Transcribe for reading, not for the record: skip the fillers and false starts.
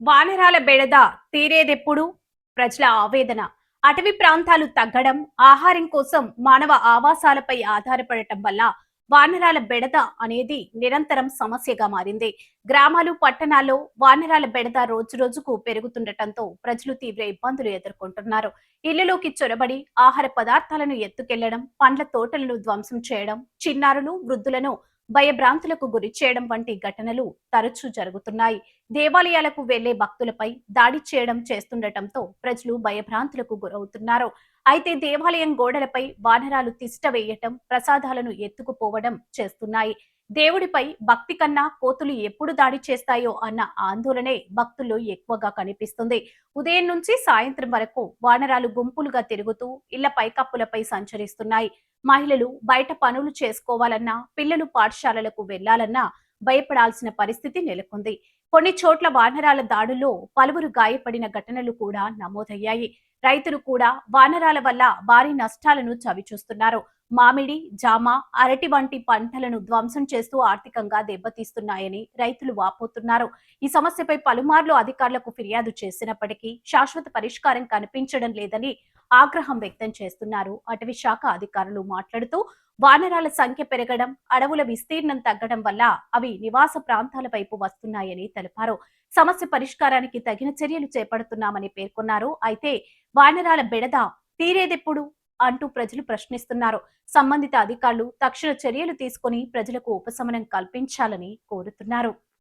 వానరాల బెడద తీరేదెప్పుడు? ప్రజల ఆవేదన. అటవీ ప్రాంతాలు తగ్గడం, ఆహారం కోసం మానవ ఆవాసాలపై ఆధారపడటం వల్ల వానరాల బెడద అనేది నిరంతరం సమస్యగా మారింది. గ్రామాలు, పట్టణాల్లో వానరాల బెడద రోజురోజుకు పెరుగుతుండటంతో ప్రజలు తీవ్ర ఇబ్బందులు ఎదుర్కొంటున్నారు. ఇళ్లలోకి చొరబడి ఆహార పదార్థాలను ఎత్తుకెళ్లడం, పండ్ల తోటలను ధ్వంసం చేయడం, చిన్నారులు, వృద్ధులను భయభ్రాంతులకు గురి చేయడం వంటి ఘటనలు తరచూ జరుగుతున్నాయి. దేవాలయాలకు వెళ్లే భక్తులపై దాడి చేయడం చేస్తుండటంతో ప్రజలు భయభ్రాంతులకు గురవుతున్నారు. అయితే దేవాలయం గోడలపై వానరాలు తిష్ట వేయటం, ప్రసాదాలను ఎత్తుకుపోవడం చేస్తున్నాయి. దేవుడిపై భక్తి కన్నా కోతులు ఎప్పుడు దాడి చేస్తాయో అన్న ఆందోళనే భక్తుల్లో ఎక్కువగా కనిపిస్తుంది. ఉదయం నుంచి సాయంత్రం వరకు వానరాలు గుంపులుగా తిరుగుతూ ఇళ్ల పైకప్పులపై సంచరిస్తున్నాయి. మహిళలు బయట పనులు చేసుకోవాలన్నా, పిల్లలు పాఠశాలలకు వెళ్లాలన్నా భయపడాల్సిన పరిస్థితి నెలకొంది. కొన్ని చోట్ల వానరాల దాడుల్లో పలువురు గాయపడిన ఘటనలు కూడా నమోదయ్యాయి. రైతులు కూడా వానరాల వల్ల భారీ నష్టాలను చవిచూస్తున్నారు. మామిడి, జామ, అరటి వంటి పంటలను ధ్వంసం చేస్తూ ఆర్థికంగా దెబ్బతీస్తున్నాయని రైతులు వాపోతున్నారు. ఈ సమస్యపై పలుమార్లు అధికారులకు ఫిర్యాదు చేసినప్పటికీ శాశ్వత పరిష్కారం కనిపించడం లేదని ఆగ్రహం వ్యక్తం చేస్తున్నారు. అటవీ శాఖ అధికారులు మాట్లాడుతూ వానరాల సంఖ్య పెరగడం, అడవుల విస్తీర్ణం తగ్గడం వల్ల అవి నివాస ప్రాంతాల వైపు వస్తున్నాయని తెలిపారు. సమస్య పరిష్కారానికి తగిన చర్యలు చేపడుతున్నామని పేర్కొన్నారు. అయితే వానరాల బెడద తీరేదెప్పుడు అంటూ ప్రజలు ప్రశ్నిస్తున్నారు. సంబంధిత అధికారులు తక్షణ చర్యలు తీసుకుని ప్రజలకు ఉపశమనం కల్పించాలని కోరుతున్నారు.